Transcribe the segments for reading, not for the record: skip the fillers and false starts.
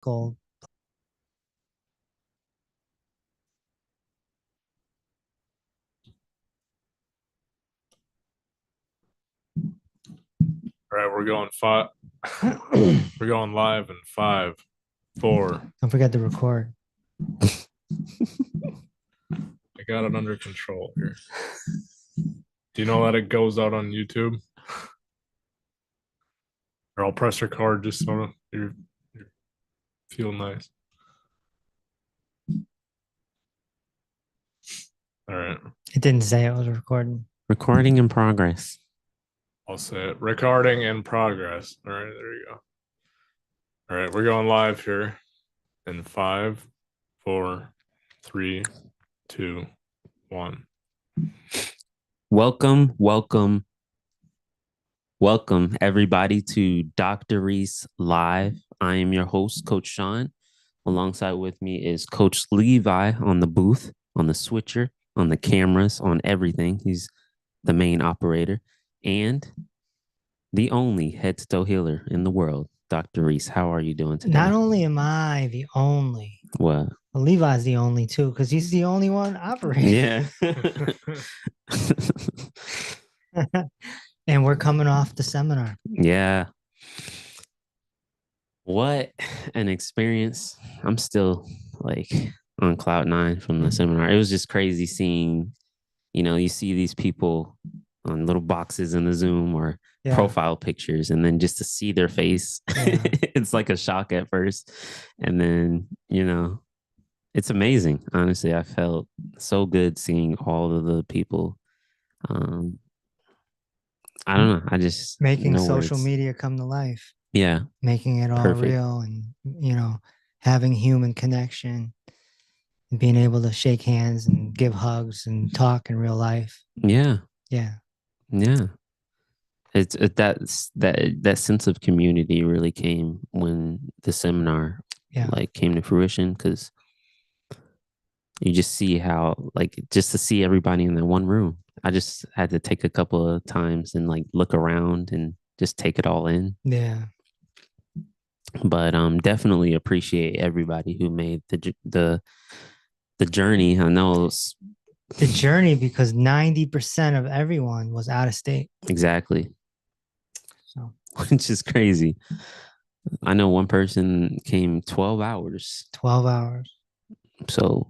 gold. All right, we're going five. Don't We're going live in five, four. forget to record. I got it under control here. Do you know that it goes out on YouTube? Or I'll press record just so you feel nice. All right, It didn't say it was recording. Recording in progress. I'll say it. Recording in progress. All right, there you go. All right, we're going live here in five, four, three, two, one. Welcome, everybody to Dr. Reese Live. I am your host, Coach Sean. Alongside with me is Coach Levi on the booth, on the switcher, on the cameras, on everything. He's the main operator. And the only head-to-toe healer in the world, Dr. Reese. How are you doing today? Not only am I the only, What? well, Levi's the only too, because he's the only one operating. Yeah. And we're coming off the seminar. Yeah. What an experience. I'm still like on cloud nine from the seminar. It was just crazy seeing, you see these people on little boxes in the Zoom or profile pictures, and then just to see their face, it's like a shock at first. And then, it's amazing. Honestly, I felt so good seeing all of the people. I don't know. I just making social media come to life. Yeah. Making it all real and, having human connection and being able to shake hands and give hugs and talk in real life. Yeah. Yeah. Yeah. It's that sense of community really came when the seminar came to fruition, because you just see how, just to see everybody in that one room. I just had to take a couple of times and look around and just take it all in. Yeah. But definitely appreciate everybody who made the journey. I know the journey, because 90% of everyone was out of state. Exactly. So, which is crazy. I know one person came 12 hours. 12 hours. So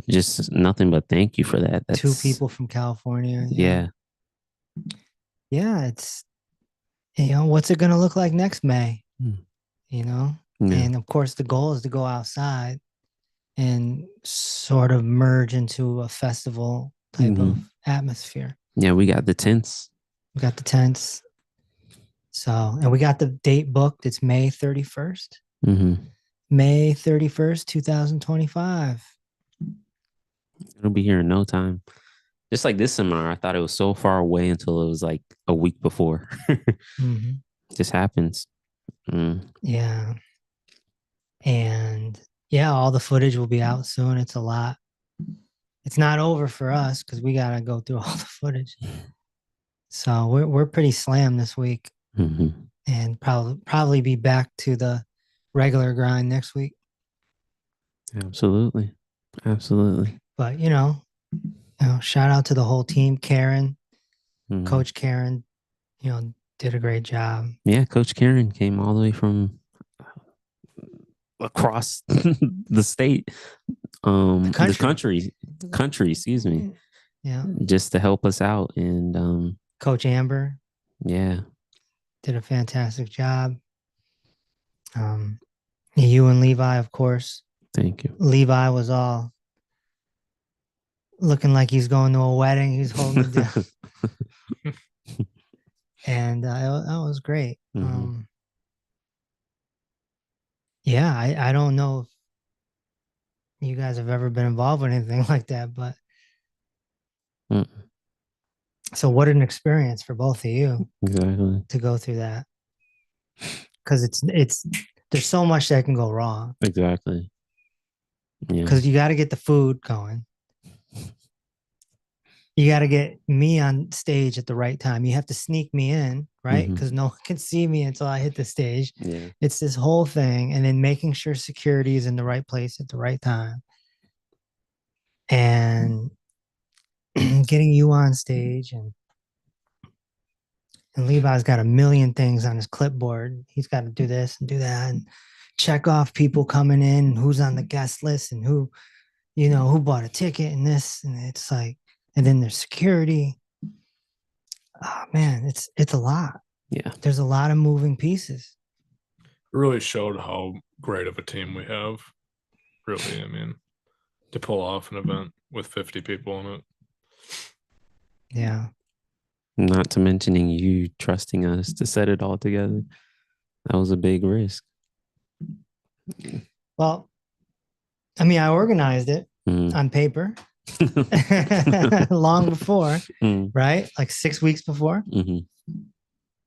just nothing but thank you for that. That's 2 people from California. Yeah. Yeah, it's, what's it going to look like next May? And of course the goal is to go outside and sort of merge into a festival type of atmosphere. Yeah, we got the tents. So, and we got the date booked. It's May 31st. May 31st, 2025. It'll be here in no time. Just like this seminar, I thought it was so far away until it was like a week before. Just happens. Yeah. And all the footage will be out soon. It's a lot. It's not over for us because we got to go through all the footage. So we're pretty slammed this week, and probably be back to the regular grind next week. Absolutely. But shout out to the whole team. Karen, Coach Karen, did a great job. Yeah, Coach Karen came all the way from across the state, the country, excuse me. Yeah, just to help us out. And Coach Amber, did a fantastic job. You and Levi, of course. Thank you. Levi was all looking like he's going to a wedding. He's holding it down. And that was great. I don't know if you guys have ever been involved with anything like that, but so what an experience for both of you. Exactly. To go through that, because it's there's so much that can go wrong. Exactly. Yeah. Because you got to get the food going. you got to get me on stage at the right time. You have to sneak me in, right? Because no one can see me until I hit the stage. Yeah. It's this whole thing. And then making sure security is in the right place at the right time. And getting you on stage. And Levi's got a million things on his clipboard. He's got to do this and do that and check off people coming in, who's on the guest list and who, who bought a ticket and this. And it's like, and then there's security. Oh man, it's a lot. Yeah. There's a lot of moving pieces. It really showed how great of a team we have. Really, I mean, to pull off an event with 50 people in it. Yeah. Not to mentioning you trusting us to set it all together. That was a big risk. Well, I mean, I organized it on paper long before, right? Like 6 weeks before. And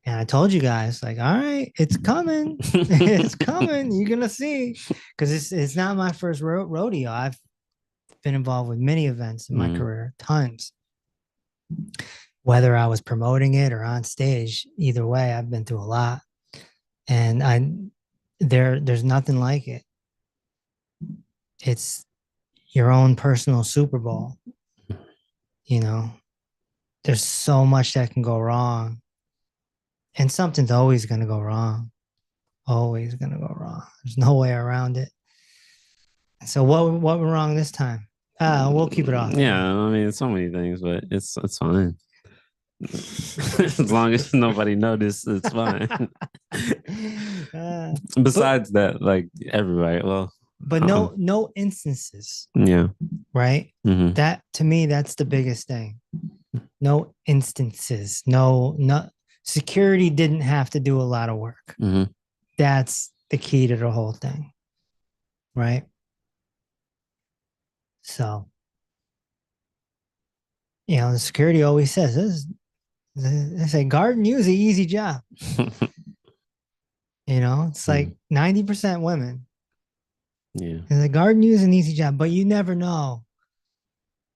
I told you guys, like, all right, it's coming. It's coming. You're going to see. Because it's not my first rodeo. I've been involved with many events in my career, tons. Whether I was promoting it or on stage, either way, I've been through a lot. And there's nothing like it. It's your own personal Super Bowl. There's so much that can go wrong. And something's always going to go wrong. Always going to go wrong. There's no way around it. So what went wrong this time? We'll keep it off. Yeah, I mean, so many things, but it's fine. As long as nobody noticed, it's fine. Besides that, like everybody, but no instances. Yeah. Right. That to me, that's the biggest thing. No instances. No. Security didn't have to do a lot of work. That's the key to the whole thing. Right. So, the security always says they say guarding you is an easy job. It's like 90% women. Yeah. And the guarding you is an easy job, but you never know.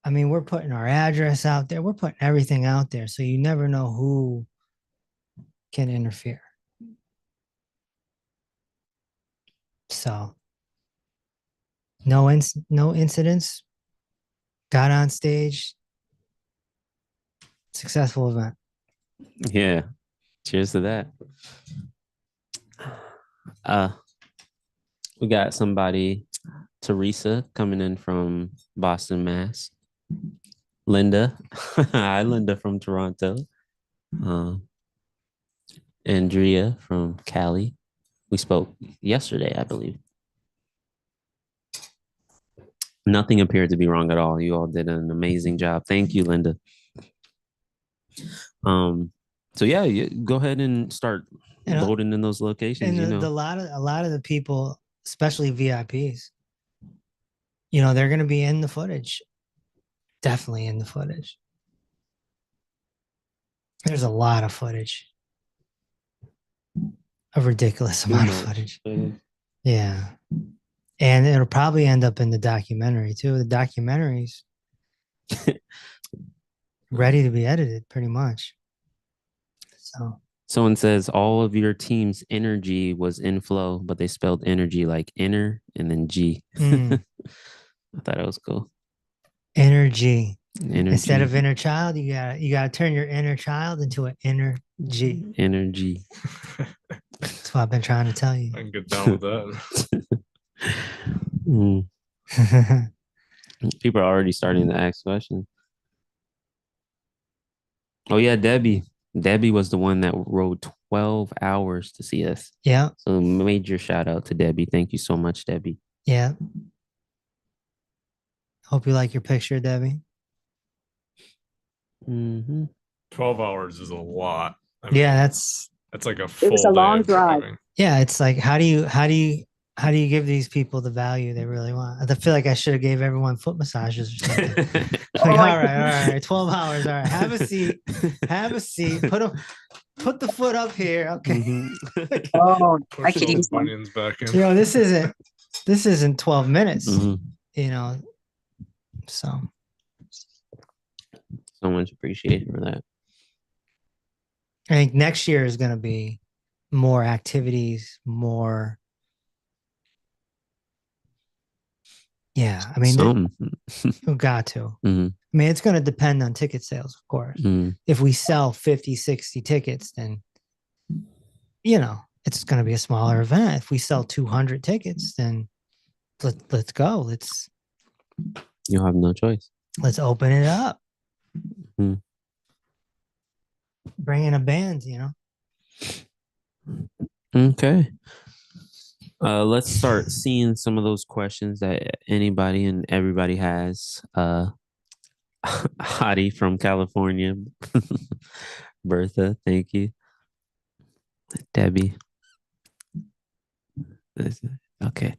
I mean, we're putting our address out there. We're putting everything out there. So you never know who can interfere. So no incidents. Got on stage. Successful event. Yeah. Cheers to that. We got somebody, Teresa, coming in from Boston, Mass. Linda. Hi, Linda from Toronto. Andrea from Cali. We spoke yesterday, I believe. Nothing appeared to be wrong at all. You all did an amazing job. Thank you, Linda. So yeah, go ahead and start voting in those locations. And a lot of the people, especially VIPs, they're going to be in the footage. Definitely in the footage. There's a lot of footage. A ridiculous amount of footage. Yeah. And it'll probably end up in the documentary too. The documentary's ready to be edited pretty much. So someone says all of your team's energy was in flow, but they spelled energy like inner and then G. I thought it was cool. Energy. Instead of inner child, you gotta turn your inner child into an inner G. Energy. That's what I've been trying to tell you. I can get down with that. People are already starting to ask questions. Oh yeah, Debbie. Debbie was the one that rode 12 hours to see us. Yeah. So major shout out to Debbie. Thank you so much, Debbie. Yeah. Hope you like your picture, Debbie. 12 hours is a lot. I mean, that's like a full. It was a long drive. Yeah, it's like how do you give these people the value they really want? I feel like I should have gave everyone foot massages or something. Like, all right, 12 hours. All right, have a seat. Put the foot up here. Okay. I could use one. Back in. This isn't 12 minutes. So So much appreciated for that. I think next year is going to be more activities, more. Yeah, I mean, we got to. Mm-hmm. I mean, it's going to depend on ticket sales, of course. Mm-hmm. If we sell 50, 60 tickets, then, you know, it's going to be a smaller event. If we sell 200 tickets, then let's go. You'll have no choice. Let's open it up. Mm-hmm. Bring in a band, you know. Okay. Let's start seeing some of those questions that anybody and everybody has. Hottie from California. Bertha, thank you. Debbie. Okay.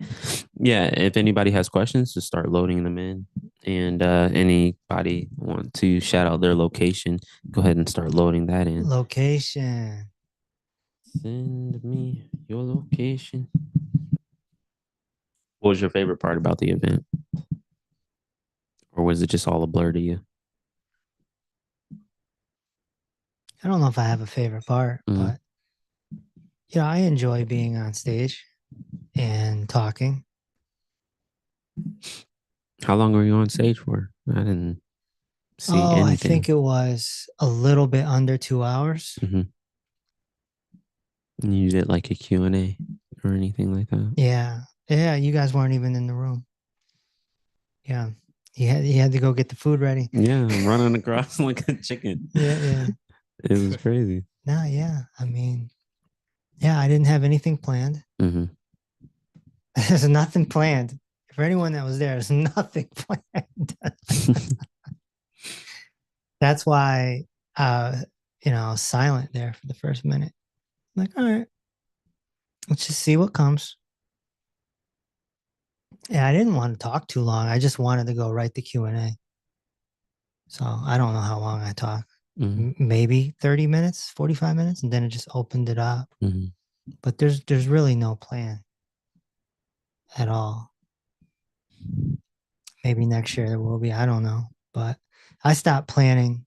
Yeah, if anybody has questions, just start loading them in. And anybody want to shout out their location, go ahead and start loading that in. Location. Send me your location. What was your favorite part about the event? Or was it just all a blur to you? I don't know if I have a favorite part, but you know, I enjoy being on stage and talking. How long were you on stage for? I didn't see anything. I think it was a little bit under 2 hours. Mm-hmm. And you did like a Q&A or anything like that? Yeah. Yeah, you guys weren't even in the room. Yeah. He had to go get the food ready. Yeah, I'm running across like a chicken. Yeah. It was crazy. No, yeah. I mean, yeah, I didn't have anything planned. Mm-hmm. There's nothing planned. For anyone that was there, there's nothing planned. That's why you know, I was silent there for the first minute. I'm like, all right, let's just see what comes. Yeah, I didn't want to talk too long. I just wanted to go right to Q&A. So I don't know how long I talked. Mm-hmm. Maybe 30 minutes, 45 minutes, and then it just opened it up. Mm-hmm. But there's really no plan at all. Maybe next year there will be. I don't know. But I stopped planning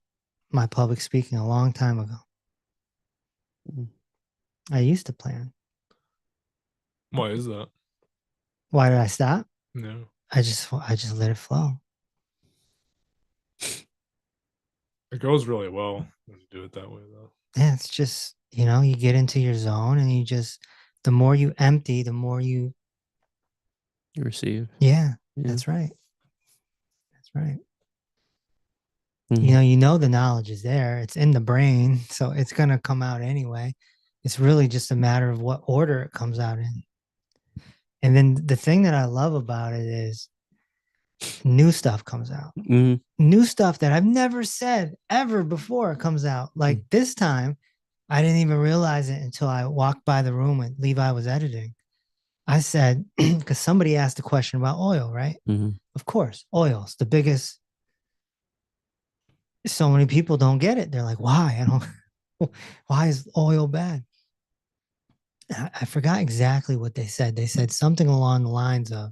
my public speaking a long time ago. I used to plan. Why is that? Why did I stop? No. I just let it flow. It goes really well when you do it that way, though. Yeah, it's just, you know, you get into your zone and you just, the more you empty, the more you receive. Yeah, that's right. That's right. Mm-hmm. You know, the knowledge is there. It's in the brain, so it's going to come out anyway. It's really just a matter of what order it comes out in. And then the thing that I love about it is new stuff comes out. Mm-hmm. New stuff that I've never said ever before comes out. Like this time, I didn't even realize it until I walked by the room when Levi was editing. I said, because somebody asked a question about oil, right? Mm-hmm. Of course, oil's the biggest. So many people don't get it. They're like, why? Why is oil bad? I forgot exactly what they said. They said something along the lines of,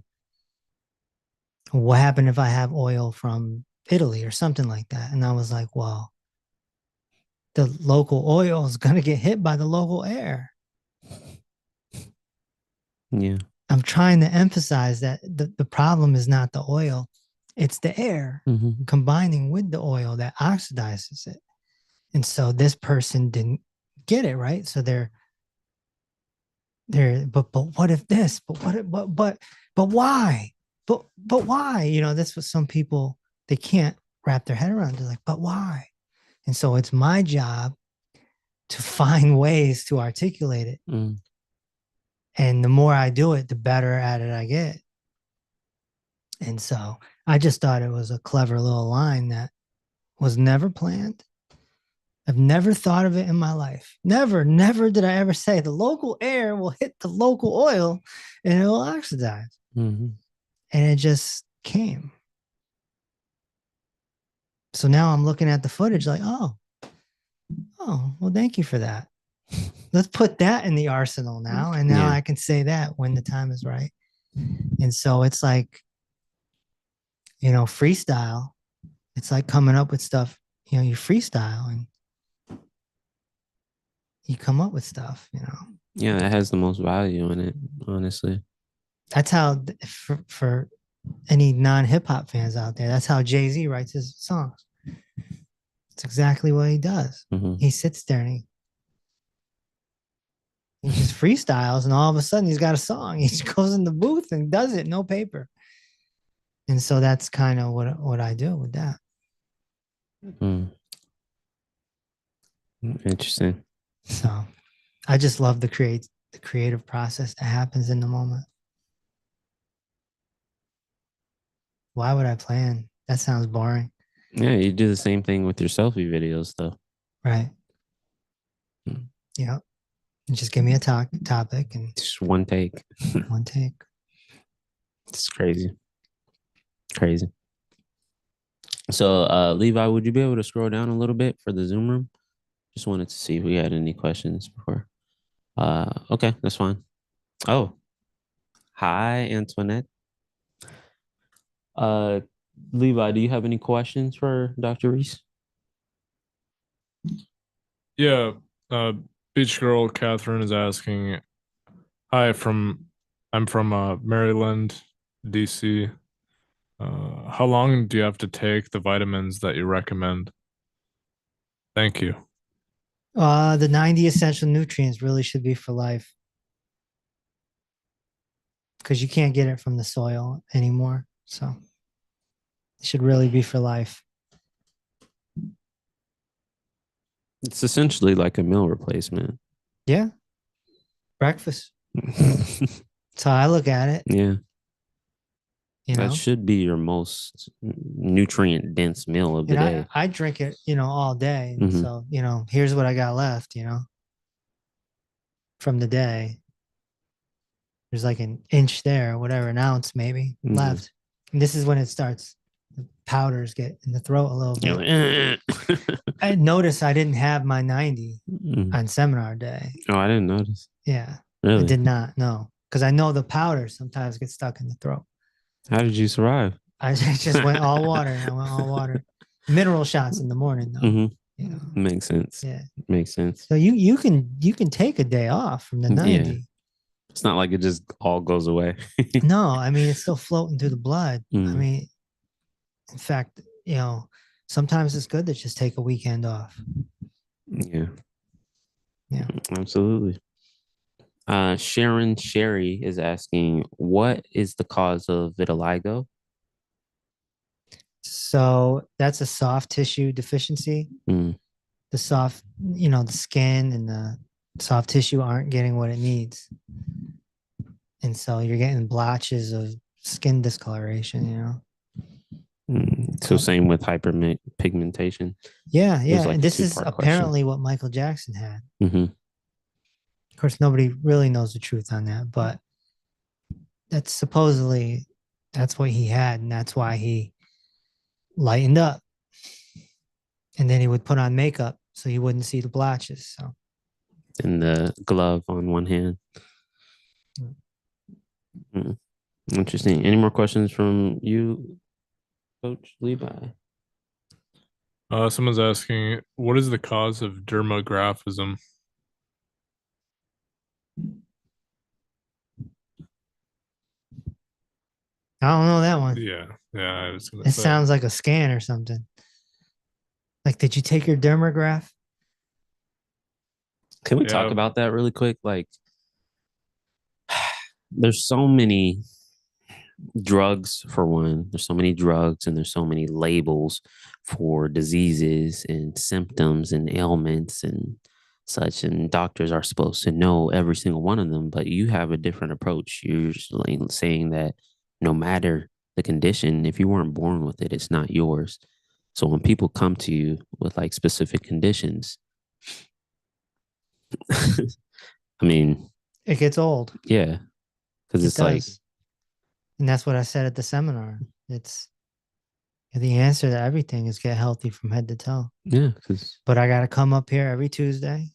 what happened if I have oil from Italy or something like that? And I was like, well, the local oil is going to get hit by the local air. Yeah. I'm trying to emphasize that the problem is not the oil. It's the air combining with the oil that oxidizes it. And so this person didn't get it, right? So they're but what if this? But why? But why? You know, that's what some people, they can't wrap their head around. They're like, but why? And so it's my job to find ways to articulate it. And the more I do it, the better at it I get. And so I just thought it was a clever little line that was never planned. I've never thought of it in my life. Never did I ever say the local air will hit the local oil and it will oxidize. And it just came. So now I'm looking at the footage like, oh, well, thank you for that. Let's put that in the arsenal now. And now I can say that when the time is right. And so it's like, you know, freestyle. It's like coming up with stuff, you freestyle and you come up with stuff, Yeah, that has the most value in it, honestly. That's how, for any non-hip hop fans out there, that's how Jay-Z writes his songs. It's exactly what he does. He sits there and he just freestyles, and all of a sudden he's got a song. He just goes in the booth and does it, no paper. And so that's kind of what I do with that. Interesting. So I just love the creative process that happens in the moment. Why would I plan? That sounds boring. Yeah, you do the same thing with your selfie videos, though. Right. Yeah. Just give me a topic and just one take. One take. It's crazy. Crazy. So, Levi, would you be able to scroll down a little bit for the Zoom room? Just wanted to see if we had any questions before. Okay, that's fine. Oh, hi, Antoinette. Levi, do you have any questions for Dr. Reese? Yeah, Beach Girl Catherine is asking, "Hi, I'm from Maryland, DC. How long do you have to take the vitamins that you recommend? Thank you." The 90 essential nutrients really should be for life, because you can't get it from the soil anymore. So it should really be for life. It's essentially like a meal replacement. Yeah. Breakfast. That's how I look at it. Yeah. That should be your most nutrient dense meal of the day. I drink it, all day. So, here's what I got left, from the day. There's like an inch there, whatever, an ounce maybe left. And this is when it starts. The powders get in the throat a little bit. I noticed I didn't have my 90 on seminar day. Oh, I didn't notice. Yeah. Really? I did not know. Because I know the powders sometimes get stuck in the throat. How did you survive? I just went all water. I went all water. Mineral shots in the morning, though. Makes sense. Yeah. Makes sense. So you can take a day off from the 90. Yeah. It's not like it just all goes away. No, I mean, it's still floating through the blood. I mean, in fact, sometimes it's good to just take a weekend off. Yeah. Yeah. Absolutely. Sharon Sherry is asking, what is the cause of vitiligo? So that's a soft tissue deficiency. The soft, the skin and the soft tissue aren't getting what it needs. And so you're getting blotches of skin discoloration, So same with hyperpigmentation. Yeah. Like and this is apparently what Michael Jackson had. Of course, nobody really knows the truth on that, but that's supposedly that's what he had, and that's why he lightened up. And then he would put on makeup so he wouldn't see the blotches. So, and the glove on one hand. Interesting. Any more questions from you, Coach Levi? Someone's asking, what is the cause of dermographism? I don't know that one. Yeah. I was gonna say. It say. Sounds like a scan or something. Like, did you take your dermograph? Can we talk about that really quick? Like, there's so many drugs for one. There's so many drugs and there's so many labels for diseases and symptoms and ailments and such. And doctors are supposed to know every single one of them, but you have a different approach. You're saying that no matter the condition, if you weren't born with it, it's not yours. So when people come to you with like specific conditions, I mean, it gets old. Yeah. Because it's like, and that's what I said at the seminar. It's the answer to everything is get healthy from head to toe. Yeah. But I got to come up here every Tuesday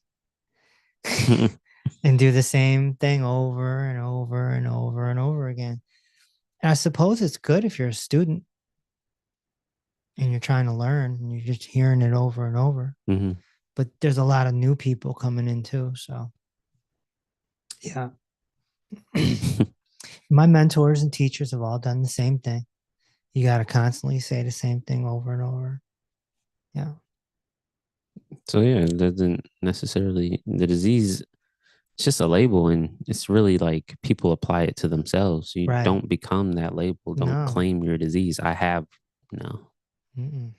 and do the same thing over and over and over and over again. And I suppose it's good if you're a student. and you're trying to learn and you're just hearing it over and over. But there's a lot of new people coming in too. So yeah. My mentors and teachers have all done the same thing. You got to constantly say the same thing over and over. Yeah. So yeah, it doesn't necessarily the disease. It's just a label, and it's really like people apply it to themselves. You don't become that label. Don't claim your disease. I have no. I'm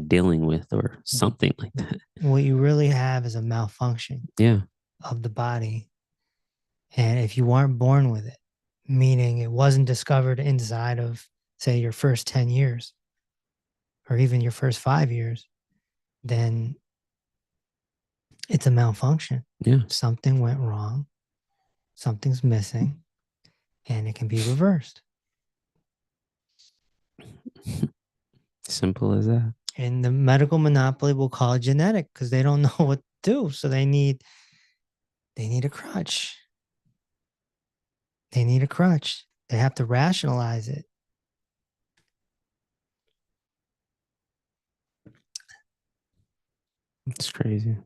dealing with or something like that. What you really have is a malfunction. Yeah. Of the body, and if you weren't born with it, meaning it wasn't discovered inside of, say, your first 10 years or even your first 5 years, then it's a malfunction. Yeah. Something went wrong. Something's missing, and it can be reversed. Simple as that. And the medical monopoly will call it genetic because they don't know what to do. So they need a crutch. They need a crutch. They have to rationalize it. It's crazy.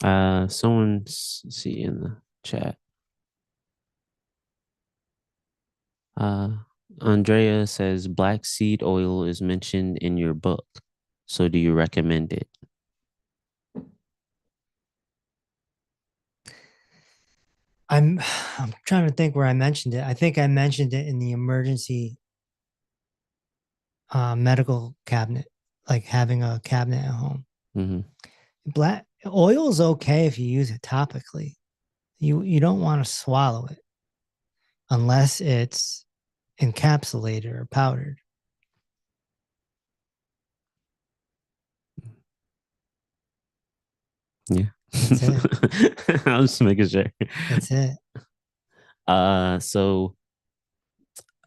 Someone's see in the chat. Andrea says black seed oil is mentioned in your book. So do you recommend it? I'm trying to think where I mentioned it. I think I mentioned it in the emergency medical cabinet, like having a cabinet at home. Black oil is okay if you use it topically. You don't want to swallow it unless it's encapsulated or powdered. Yeah. That's it. I was just making sure. That's it. So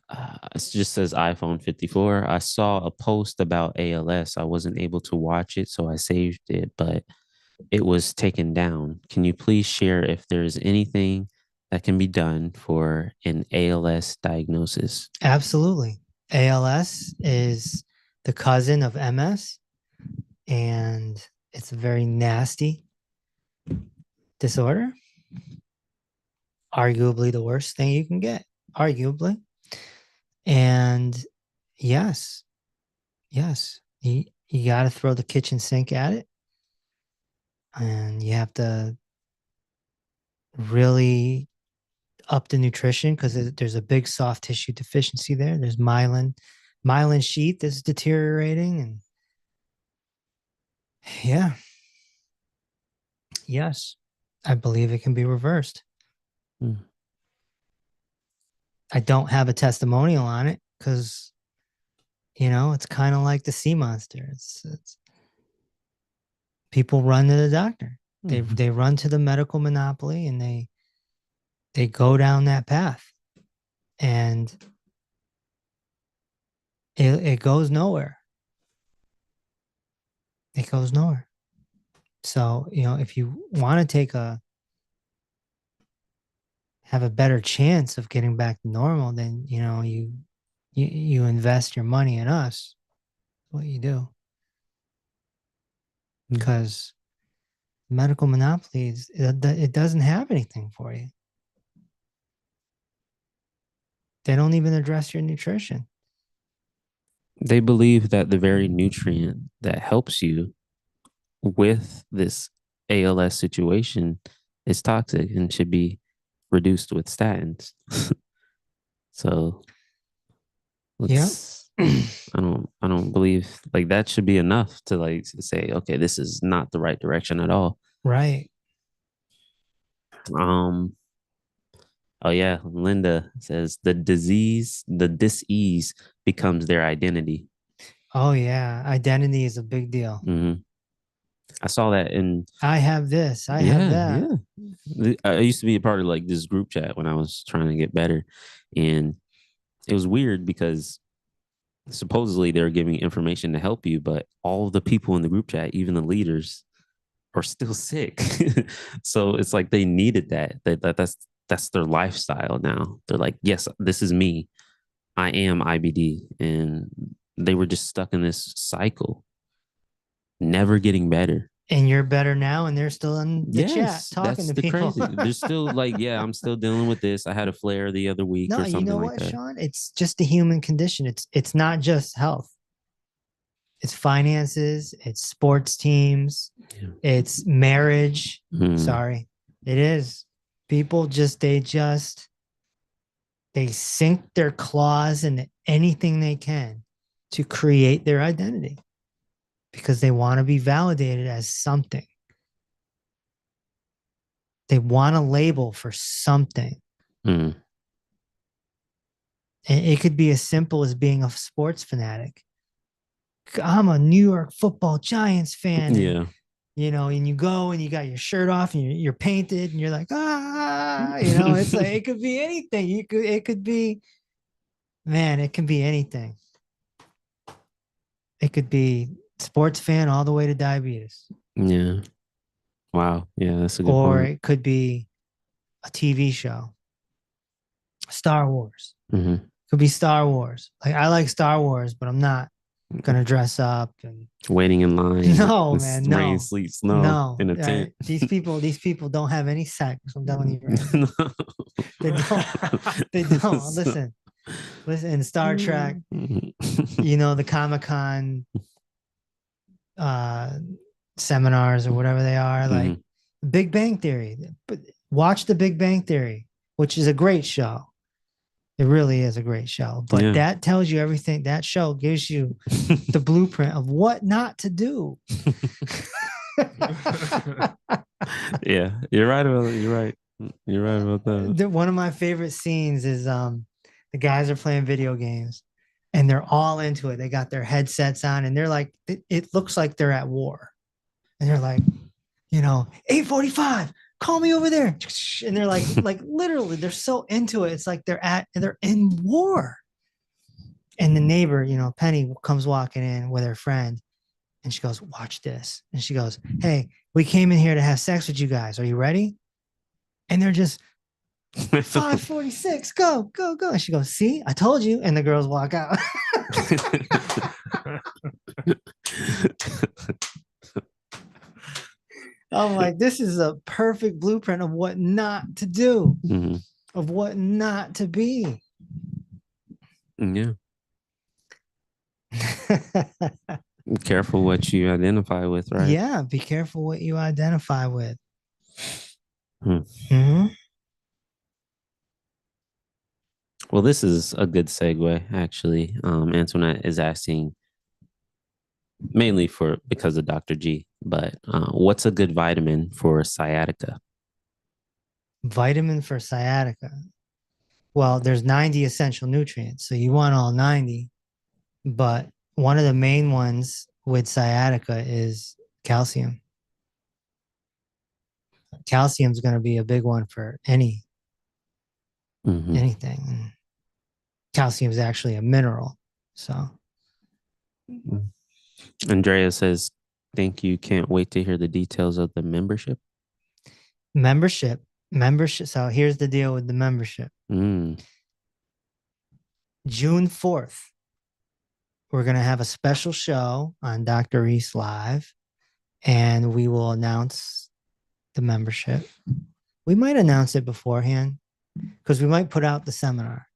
it just says iPhone 54. I saw a post about ALS. I wasn't able to watch it, so I saved it, but it was taken down. Can you please share if there's anything that can be done for an ALS diagnosis? Absolutely. ALS is the cousin of MS, and it's a very nasty disorder. Arguably the worst thing you can get, arguably. And yes, you got to throw the kitchen sink at it. And you have to really up the nutrition because there's a big soft tissue deficiency there. There's myelin sheath that's deteriorating. And yeah, yes, I believe it can be reversed. I don't have a testimonial on it because, it's kind of like the sea monster. It's people run to the doctor. They run to the medical monopoly and they go down that path, and it goes nowhere. It goes nowhere. So, if you want to have a better chance of getting back to normal, then, you invest your money in us. That's what you do. Because medical monopoly, it doesn't have anything for you. They don't even address your nutrition. They believe that the very nutrient that helps you with this ALS situation is toxic and should be reduced with statins. So yeah, I don't believe like that should be enough to like say, okay, this is not the right direction at all. Right. Oh yeah, Linda says the dis-ease becomes their identity. Oh yeah, identity is a big deal. I saw that in. I have this. I have that. Yeah. I used to be a part of like this group chat when I was trying to get better, and it was weird because supposedly they're giving information to help you, but all the people in the group chat, even the leaders, are still sick. So it's like they needed that's their lifestyle now. They're like, yes, this is me. I am IBD, and they were just stuck in this cycle, never getting better. And you're better now, and they're still in the chat talking to people. Crazy. They're still like, yeah, I'm still dealing with this. I had a flare the other week or something you know like what, that. Sean? It's just the human condition. It's not just health. It's finances. It's sports teams. Yeah. It's marriage. Sorry, it is. People they sink their claws into anything they can to create their identity because they want to be validated as something. They want a label for something. And it could be as simple as being a sports fanatic. I'm a New York Football Giants fan. Yeah. And, and you go and you got your shirt off and you're painted and you're like, it's like, it could be anything. It could be, man, it can be anything. It could be sports fan all the way to diabetes. Yeah. Wow. Yeah, that's a good Or point. it could be a TV show. Star Wars. Could be Star Wars. Like, I like Star Wars, but I'm not gonna dress up and waiting in line. No, man, no. Rain, sleet, snow. No. In a tent. These people don't have any sex. I'm telling you right now. They don't. They don't. Listen. In Star Trek, the Comic-Con seminars or whatever they are, like Big Bang Theory. But watch the Big Bang Theory, which is a great show. It really is a great show. But that tells you everything. That show gives you the blueprint of what not to do. Yeah, you're right about it. You're right about that. One of my favorite scenes is the guys are playing video games and they're all into it. They got their headsets on and they're like, it looks like they're at war. And they're like, 8:45, call me over there. And they're like literally, they're so into it. It's like they're in war. And the neighbor, Penny, comes walking in with her friend and she goes, watch this. And she goes, hey, we came in here to have sex with you guys. Are you ready? And they're just 5:46, go. And she goes, see, I told you. And the girls walk out. I'm like, this is a perfect blueprint of what not to do, of what not to be. Yeah. Be careful what you identify with, right? Yeah, be careful what you identify with. Well, this is a good segue, actually. Antoinette is asking mainly because of Dr. G, but what's a good vitamin for sciatica? Vitamin for sciatica. Well, there's 90 essential nutrients, so you want all 90. But one of the main ones with sciatica is calcium. Calcium is going to be a big one for anything. Calcium is actually a mineral. So. Andrea says, thank you. Can't wait to hear the details of the membership. Membership. So here's the deal with the membership. June 4th, we're going to have a special show on Dr. Reese Live, and we will announce the membership. We might announce it beforehand because we might put out the seminar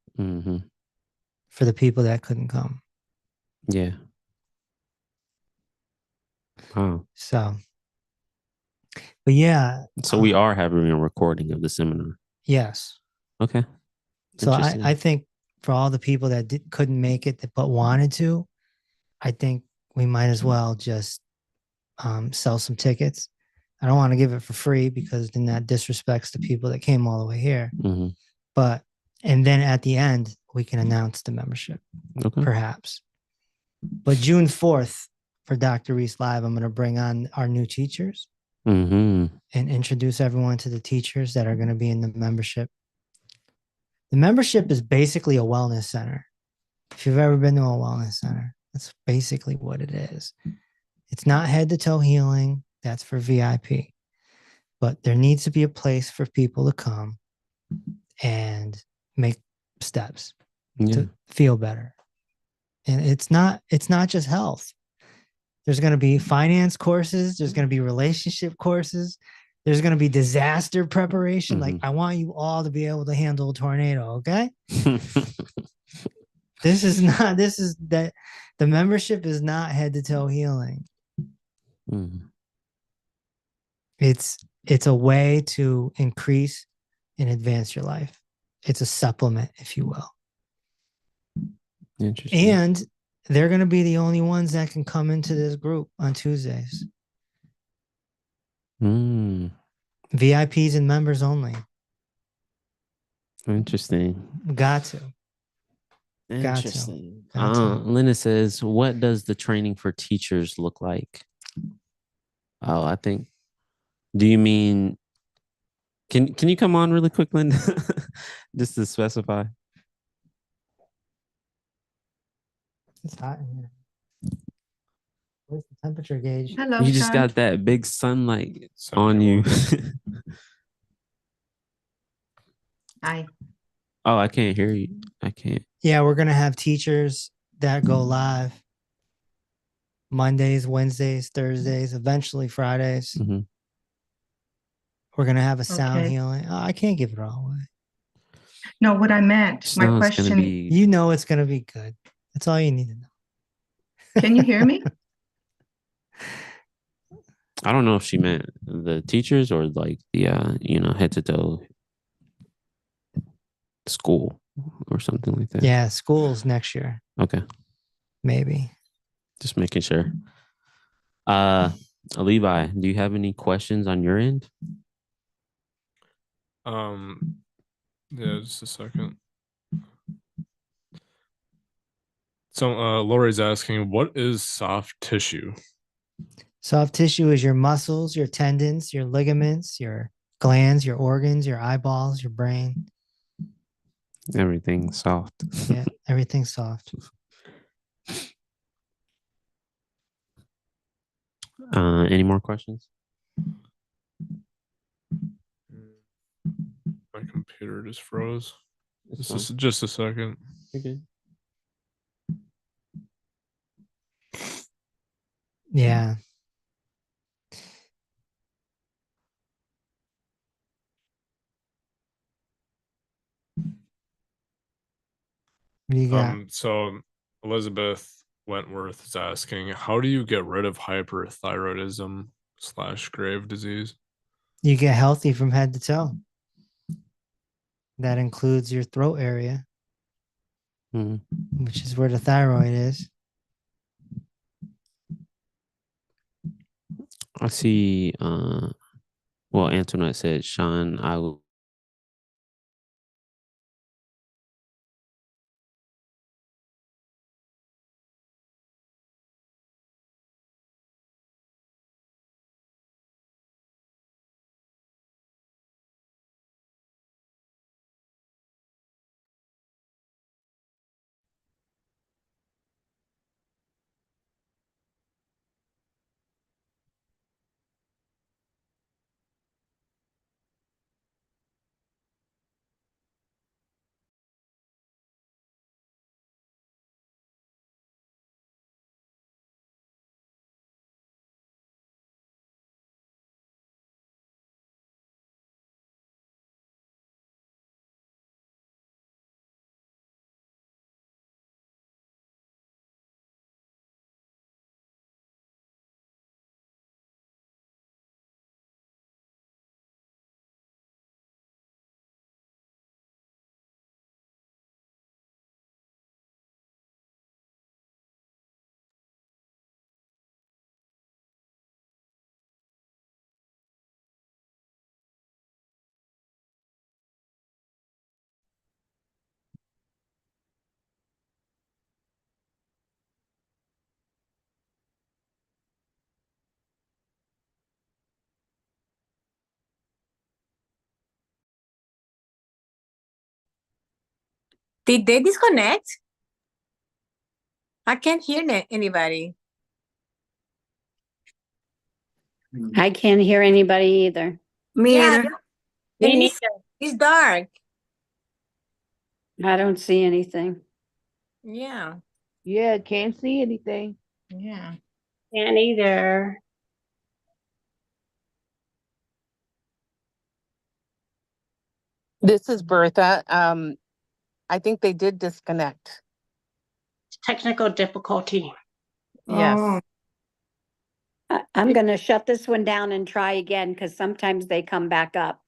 for the people that couldn't come. Yeah. Wow. So, but yeah. So we are having a recording of the seminar. Yes. Okay. So I think for all the people that couldn't make it but wanted to, I think we might as well just sell some tickets. I don't want to give it for free because then that disrespects the people that came all the way here. And then at the end, we can announce the membership, perhaps. But June 4th for Dr. Reese Live, I'm going to bring on our new teachers and introduce everyone to the teachers that are going to be in the membership. The membership is basically a wellness center. If you've ever been to a wellness center, that's basically what it is. It's not head to toe healing. That's for VIP. But there needs to be a place for people to come and make steps to feel better And it's not just health. There's going to be finance courses, there's going to be relationship courses, there's going to be disaster preparation. Like, I want you all to be able to handle a tornado, okay? The membership is not head to toe healing. It's a way to increase and advance your life. It's a supplement, if you will. Interesting. And they're going to be the only ones that can come into this group on Tuesdays. VIPs and members only. Interesting. Got to. Interesting. Linda says, what does the training for teachers look like? Oh, I think. Do you mean? Can you come on really quick, Linda? Just to specify. It's hot in here. Where's the temperature gauge? Hello, You just Sean. got that big sunlight on you. Hi. Oh, I can't hear you. I can't. Yeah, we're going to have teachers that go live Mondays, Wednesdays, Thursdays, eventually Fridays. We're going to have a sound healing. Oh, I can't give it all away. No, what I meant, my question. You know it's going to be good. That's all you need to know. Can you hear me? I don't know if she meant the teachers or like the head to toe school or something like that. Yeah, school's next year. Okay. Maybe. Just making sure. Levi, do you have any questions on your end? Yeah, just a second. So Lori's asking, what is soft tissue? Soft tissue is your muscles, your tendons, your ligaments, your glands, your organs, your eyeballs, your brain. Everything's soft. Yeah, everything's soft. Any more questions? My computer just froze. Just a second. Okay. Yeah. What do you got? So Elizabeth Wentworth is asking, how do you get rid of hyperthyroidism / grave disease? You get healthy from head to toe. That includes your throat area, which is where the thyroid is. I see. Well, Antoinette said, Sean, I will. Did they disconnect? I can't hear anybody. I can't hear anybody either. Me either. Me neither. It's dark. I don't see anything. Yeah. Yeah, can't see anything. Yeah. Can't either. This is Bertha. I think they did disconnect. Technical difficulty. Yes. Oh, I'm going to shut this one down and try again because sometimes they come back up.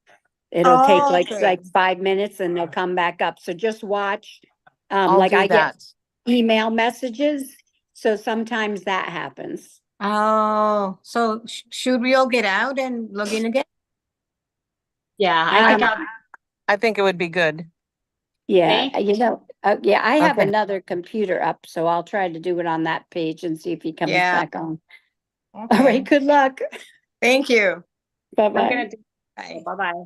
It'll take Okay. like 5 minutes and they'll come back up. So just watch. I'll Like do I get that. email messages. So sometimes that happens. Oh, so should we all get out and log in again? Yeah, I think it would be good. yeah, I have Okay. another computer up, so I'll try to do it on that page and see if he comes Yeah. back on. All okay. right, good luck. Thank you. Bye-bye. Bye. Bye-bye.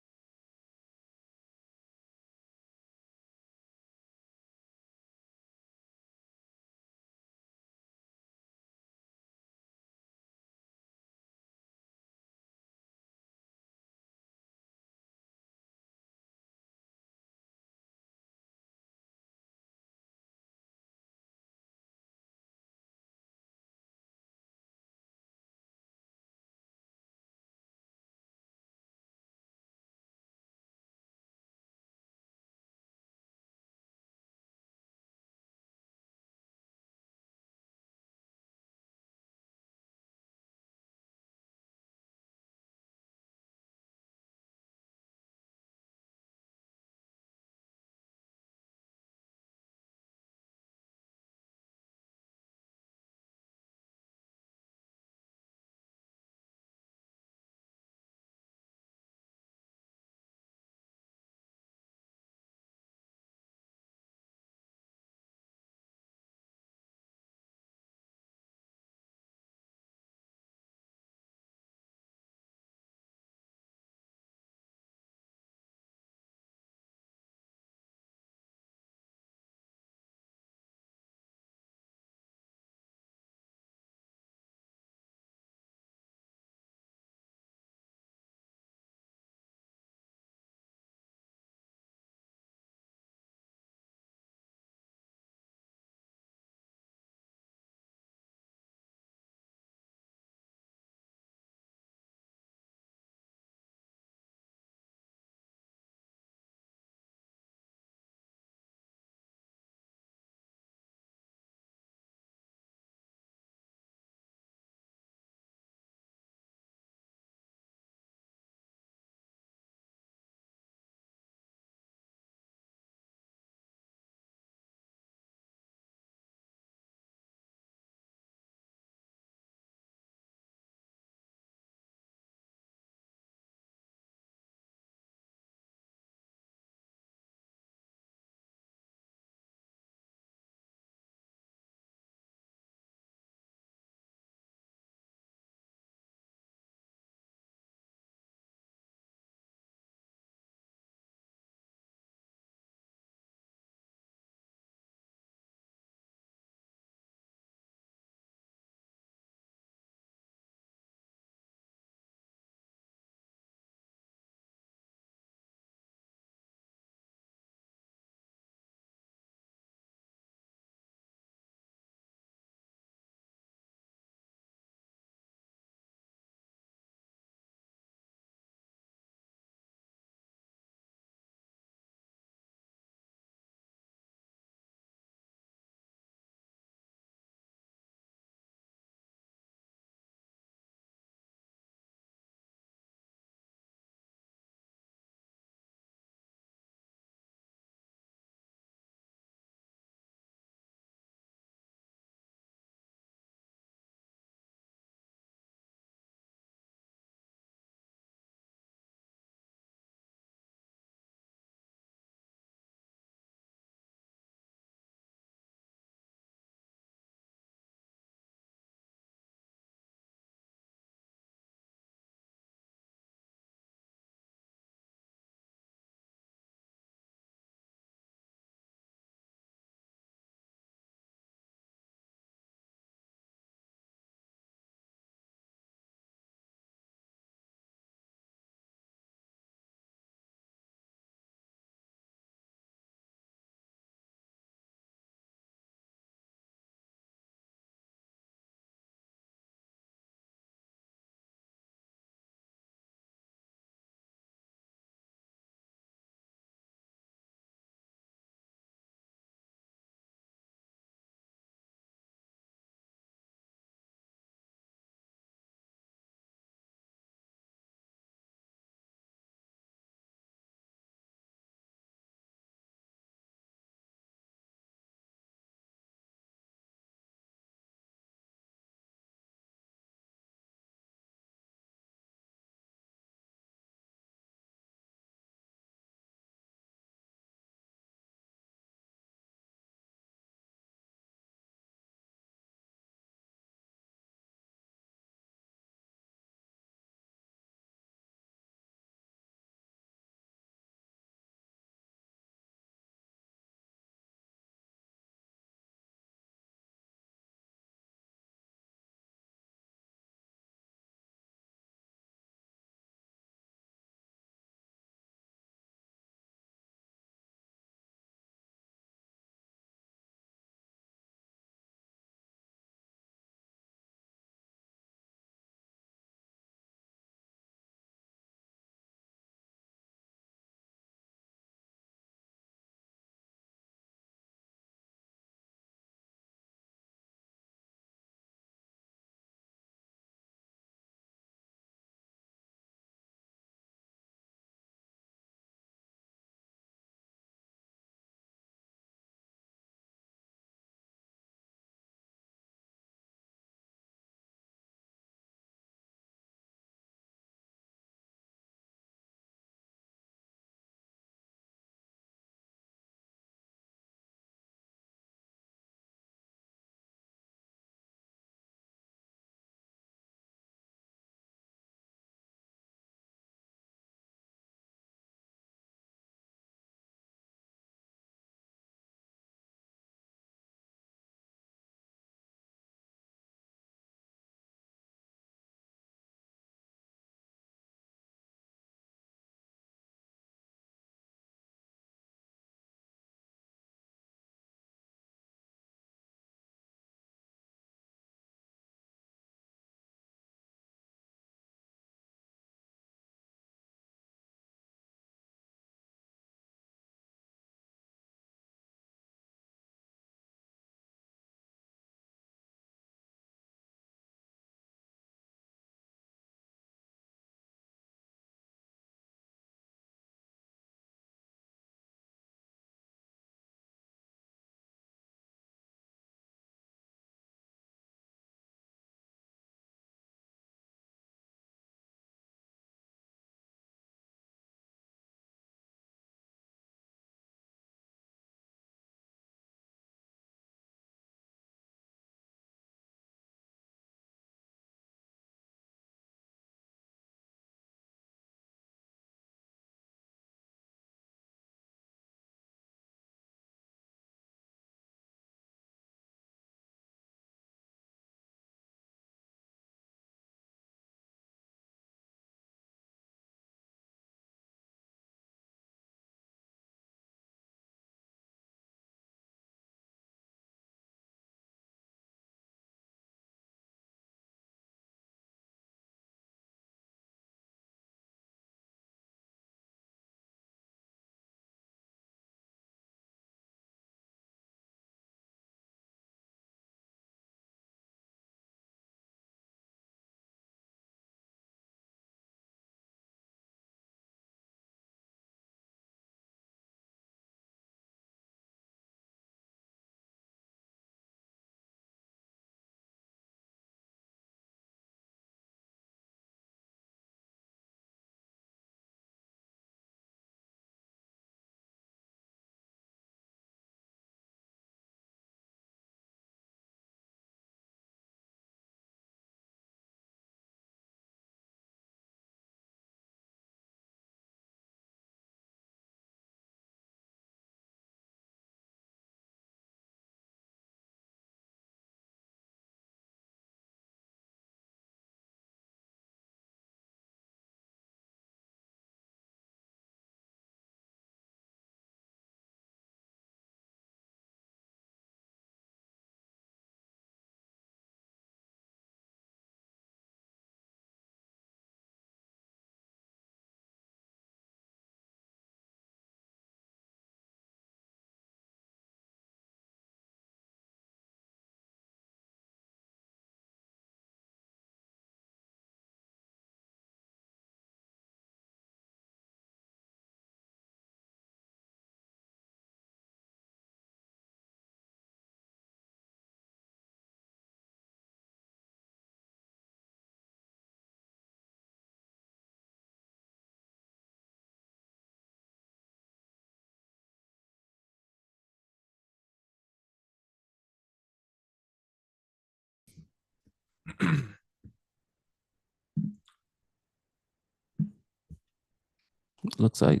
Looks like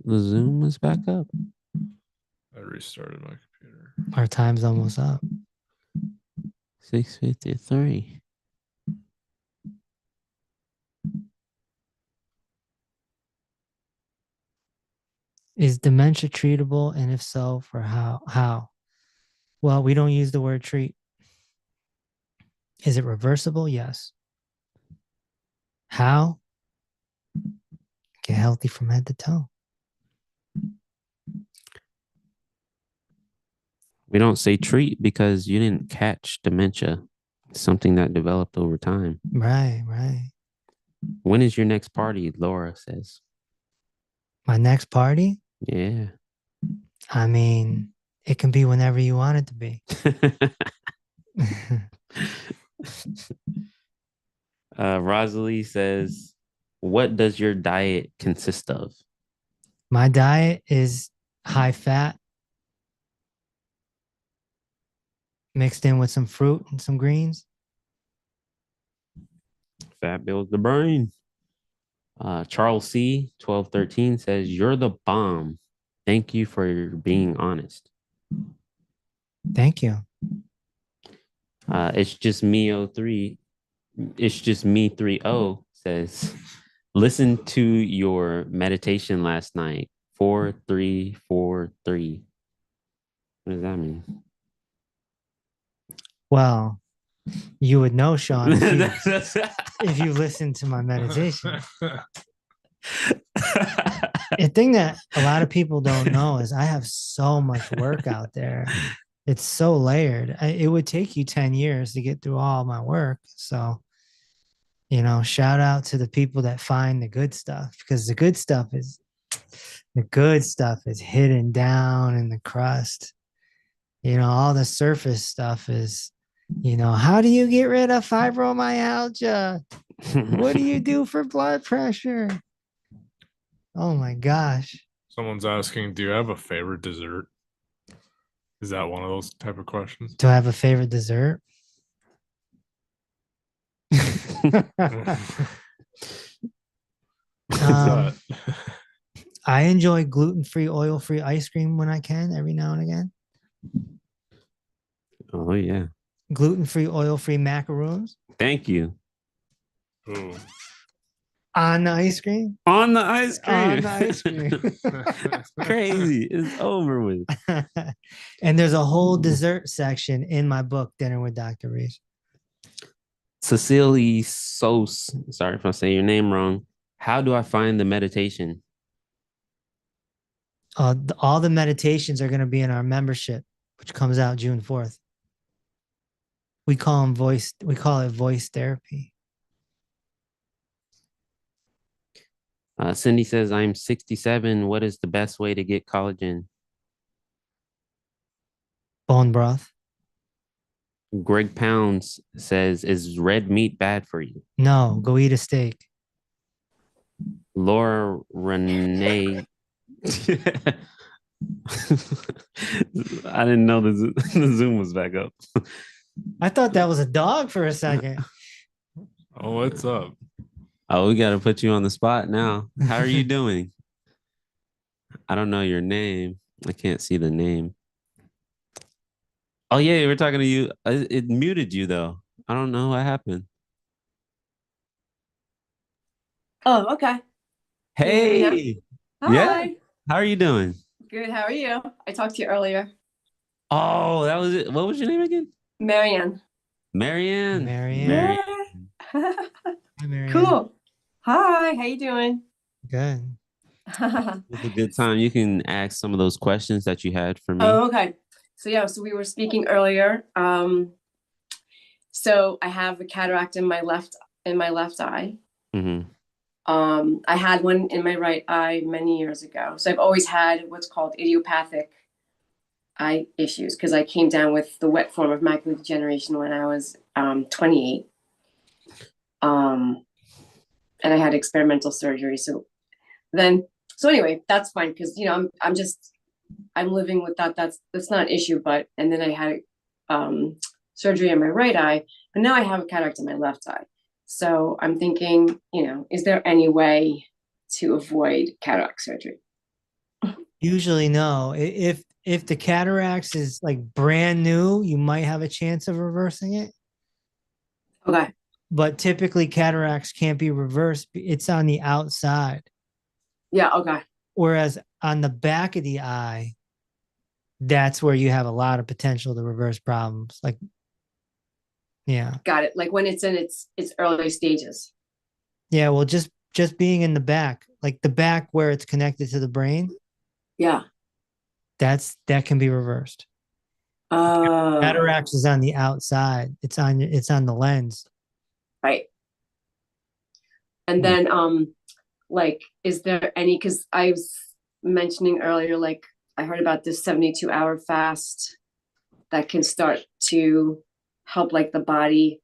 the Zoom is back up. I restarted my computer. Our time's almost up. 6:53. Is dementia treatable? And if so, for how? How? Well, we don't use the word treat. Is it reversible? Yes. How? Get healthy from head to toe. We don't say treat because you didn't catch dementia. It's something that developed over time. Right, right. When is your next party? Laura says. My next party? Yeah. I mean, it can be whenever you want it to be. Rosalie says, what does your diet consist of? My diet is high fat, mixed in with some fruit and some greens. Fat builds the brain. Charles C. 1213 says, you're the bomb. Thank you for being honest. Thank you. It's just me 03. It's just me 30 says, listen to your meditation last night. 4343. What does that mean? Well, you would know, Sean, if you listen to my meditation. The thing that a lot of people don't know is I have so much work out there. It's so layered. It would take you 10 years to get through all my work. So, shout out to the people that find the good stuff, because the good stuff is hidden down in the crust. All the surface stuff is, how do you get rid of fibromyalgia? What do you do for blood pressure? Oh my gosh. Someone's asking, do you have a favorite dessert? Is that one of those type of questions? Do I have a favorite dessert? I enjoy gluten-free, oil-free ice cream when I can, every now and again. Oh, yeah. Gluten-free, oil-free macaroons. Thank you. Ooh. On the ice cream? On the ice cream. On the ice cream. Crazy. It's over with. And there's a whole dessert section in my book, Dinner with Dr. Reese. Cecily Sos, sorry if I say your name wrong. How do I find the meditation? All the meditations are going to be in our membership, which comes out June 4th. We call it voice therapy. Cindy says, I'm 67. What is the best way to get collagen? Bone broth. Greg Pounds says, is red meat bad for you? No, go eat a steak. Laura Renee. I didn't know the Zoom was back up. I thought that was a dog for a second. Oh, what's up? Oh, we got to put you on the spot now. How are you doing? I don't know your name. I can't see the name. Oh, yeah, we're talking to you. It muted you, though. I don't know what happened. Oh, okay. Hey. Hi. Yeah. How are you doing? Good. How are you? I talked to you earlier. Oh, that was it. What was your name again? Marianne. Marianne. Marianne. Hi, Marianne. cool. Hi. How you doing? Good. It's a good time. You can ask some of those questions that you had for me. Oh, okay. So we were speaking earlier. So I have a cataract in my left eye. Mm-hmm. I had one in my right eye many years ago. So I've always had what's called idiopathic eye issues because I came down with the wet form of macular degeneration when I was 28. And I had experimental surgery. So anyway, that's fine because I'm living with that. That's not an issue. And then I had surgery in my right eye, but now I have a cataract in my left eye. So I'm thinking, is there any way to avoid cataract surgery? Usually no. If the cataracts is like brand new, you might have a chance of reversing it. Okay. But typically cataracts can't be reversed. It's on the outside. Yeah, okay. Whereas on the back of the eye, that's where you have a lot of potential to reverse problems. Like, yeah. Got it. Like when it's in its early stages. Yeah, well, just being in the back, like the back where it's connected to the brain. Yeah. That can be reversed. Cataracts is on the outside. It's on the lens. Right. And then like, is there any, because I was mentioning earlier, like I heard about this 72-hour fast that can start to help like the body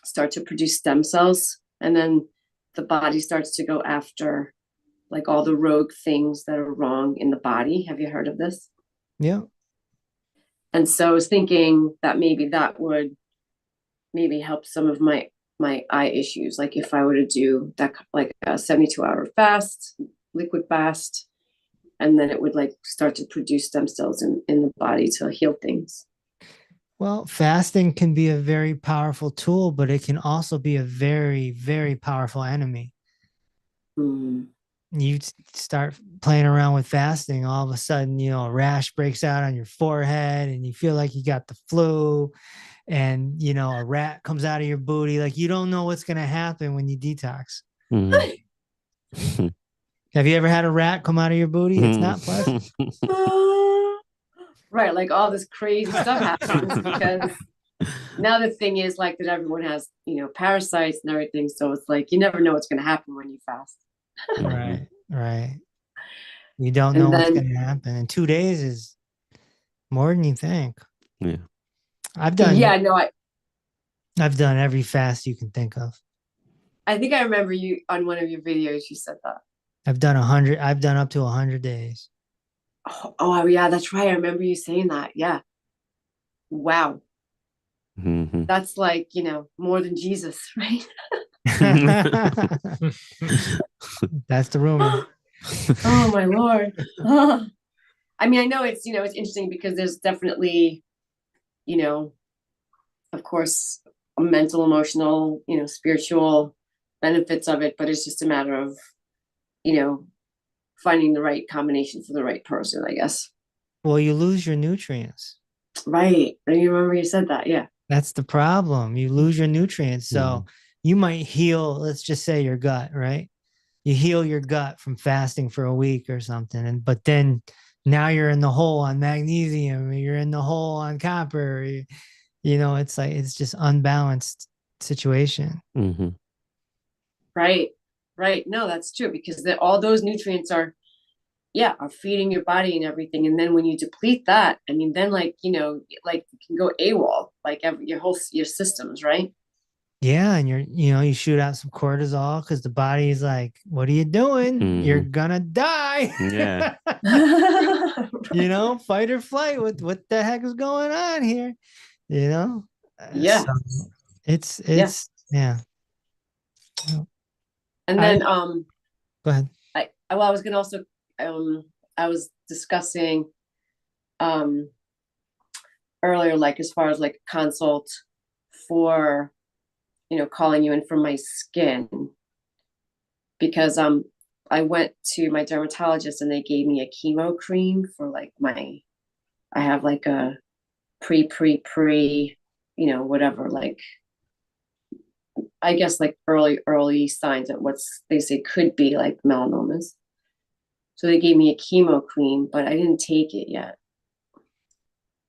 start to produce stem cells, and then the body starts to go after like all the rogue things that are wrong in the body. Have you heard of this? Yeah. And so I was thinking that maybe that would maybe help some of my eye issues. Like if I were to do that, like a 72-hour fast, liquid fast, and then it would like start to produce stem cells in the body to heal things. Well, fasting can be a very powerful tool, but it can also be a very, very powerful enemy. You start playing around with fasting, all of a sudden, a rash breaks out on your forehead and you feel like you got the flu, and, a rat comes out of your booty. Like, you don't know what's going to happen when you detox. Mm-hmm. Have you ever had a rat come out of your booty? It's not pleasant. Right. Like all this crazy stuff happens because now the thing is like that everyone has, parasites and everything. So it's like, you never know what's going to happen when you fast. Right. Right. You don't know what's going to happen. And 2 days is more than you think. Yeah. I've done every fast you can think of. I think I remember you on one of your videos, you said that. I've done up to 100 days. Oh yeah, that's right. I remember you saying that. Yeah. Wow. Mm-hmm. That's like, more than Jesus, right? That's the rumor. Oh my Lord. I mean, I know it's, it's interesting because there's definitely, of course, mental, emotional, spiritual benefits of it, but it's just a matter of, finding the right combination for the right person, I guess. Well, you lose your nutrients. Right. I remember you said that. Yeah. That's the problem. You lose your nutrients. So you might heal, let's just say your gut, right? You heal your gut from fasting for a week or something. But then now you're in the hole on magnesium, you're in the hole on copper. It's like, it's just unbalanced situation. Mm-hmm. Right. Right. No, that's true, because all those nutrients are feeding your body and everything. And then when you deplete that, I mean, then like, you can go AWOL, like your systems, right? Yeah. And you shoot out some cortisol because the body is like, what are you doing? Mm-hmm. You're gonna die. Yeah. Fight or flight. What the heck is going on here? Yeah. So it's yeah. And then go ahead. I was gonna also I was discussing earlier, like as far as like consult for calling you in for my skin, because I went to my dermatologist and they gave me a chemo cream for like I have like a pre whatever, like I guess like early signs of they say could be like melanomas. So they gave me a chemo cream, but I didn't take it yet.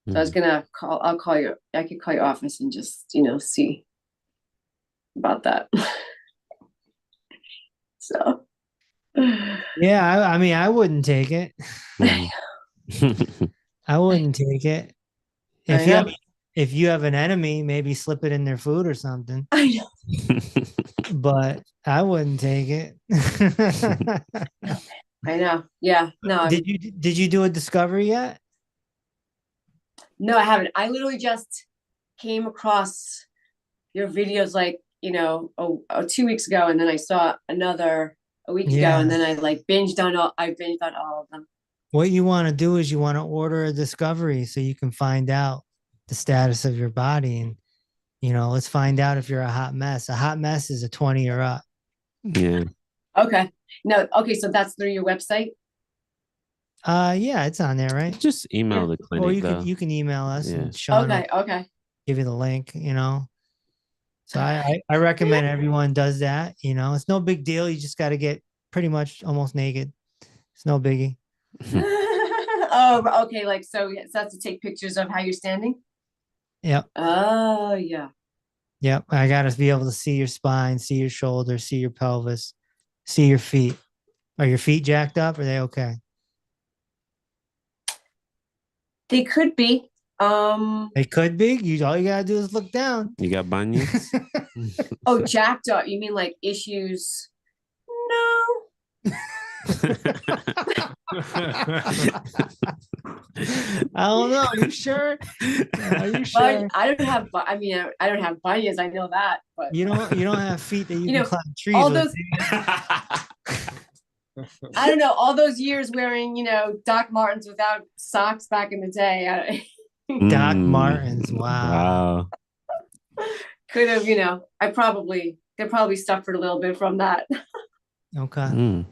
So I was gonna I could call your office and just, see about that. So yeah, I mean, I wouldn't take it. I wouldn't take it. If you have an enemy, maybe slip it in their food or something. I know. But I wouldn't take it. I know. Yeah. No. Did you do a discovery yet? No, I haven't. I literally just came across your videos like, 2 weeks ago, and then I saw another a week ago, and then I binged on all of them. What you want to do is you want to order a discovery so you can find out the status of your body. And, let's find out if you're a hot mess. A hot mess is a 20 or up. Yeah. Okay. No. Okay. So that's through your website. Yeah, it's on there, right? Just email the clinic. Or you can email us and Sean will give you the link, So I recommend everyone does that. It's no big deal. You just got to get pretty much almost naked. It's no biggie. Oh, okay. So that's to take pictures of how you're standing. Yep. Oh, yeah. Yep. I got to be able to see your spine, see your shoulders, see your pelvis, see your feet. Are your feet jacked up? Are they okay? They could be. They could be. All you gotta do is look down. You got bunions? Oh, jacked up. You mean like issues? No. I don't know. Are you sure? Are you sure? I don't have. I mean, I don't have bunions. I know that. But you don't have feet that you can climb trees. All those. I don't know. All those years wearing, Doc Martens without socks back in the day. Doc Martens. Wow. Could have, they probably suffered a little bit from that. Okay.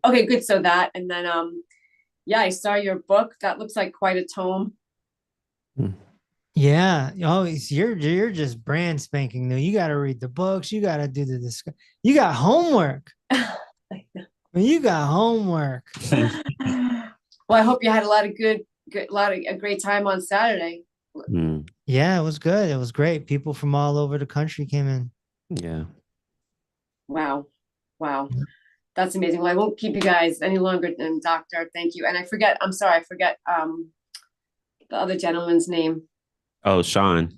Okay, good. So that, and then, I saw your book. That looks like quite a tome. Yeah. Oh, you're just brand spanking new. You got to read the books. You got to do you got homework. You got homework. Well, I hope you had a great time on Saturday. Yeah, it was good. It was great. People from all over the country came in. Yeah. Wow. That's amazing. Well, I won't keep you guys any longer than Doctor. Thank you. And I forget the other gentleman's name. Oh, Sean.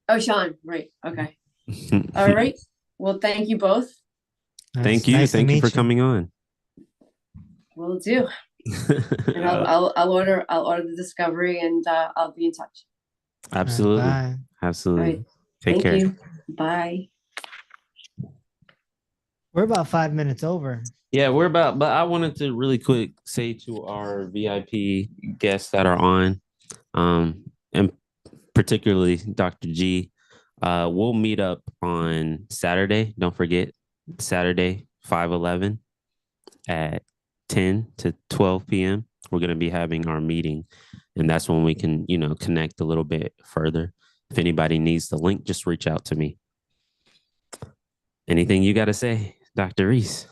Oh, Sean. Right. Okay. All right. Well, thank you both. Thank you. Thank you for coming on. Will do. And I'll order the discovery, and I'll be in touch. Absolutely. Bye. Absolutely. Right. Take care. You. Bye. We're about 5 minutes over. Yeah, but I wanted to really quick say to our VIP guests that are on, and particularly Dr. G, we'll meet up on Saturday. Don't forget, Saturday, 5/11 at 10 to 12 p.m. We're going to be having our meeting, and that's when we can, connect a little bit further. If anybody needs the link, just reach out to me. Anything you got to say, Dr. Reese?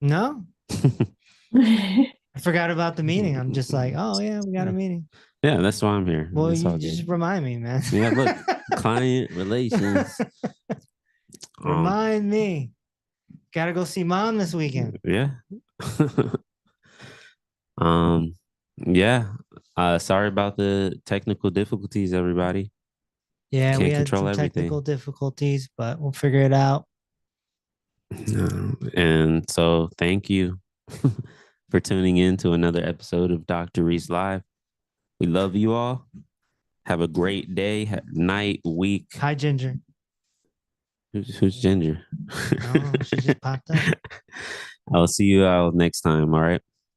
No. I forgot about the meeting. I'm just like, oh yeah, we got a meeting. Yeah, that's why I'm here. Well, you just remind me, man. Yeah, look, client relations. Remind me. Got to go see Mom this weekend. Yeah. Yeah. Sorry about the technical difficulties, everybody. Yeah, we had some technical difficulties, but we'll figure it out. And so thank you for tuning in to another episode of Dr. Reese Live. We love you all. Have a great day, night, week. Hi, Ginger. Who's Ginger? I don't know. She just popped up. I'll see you out next time. All right.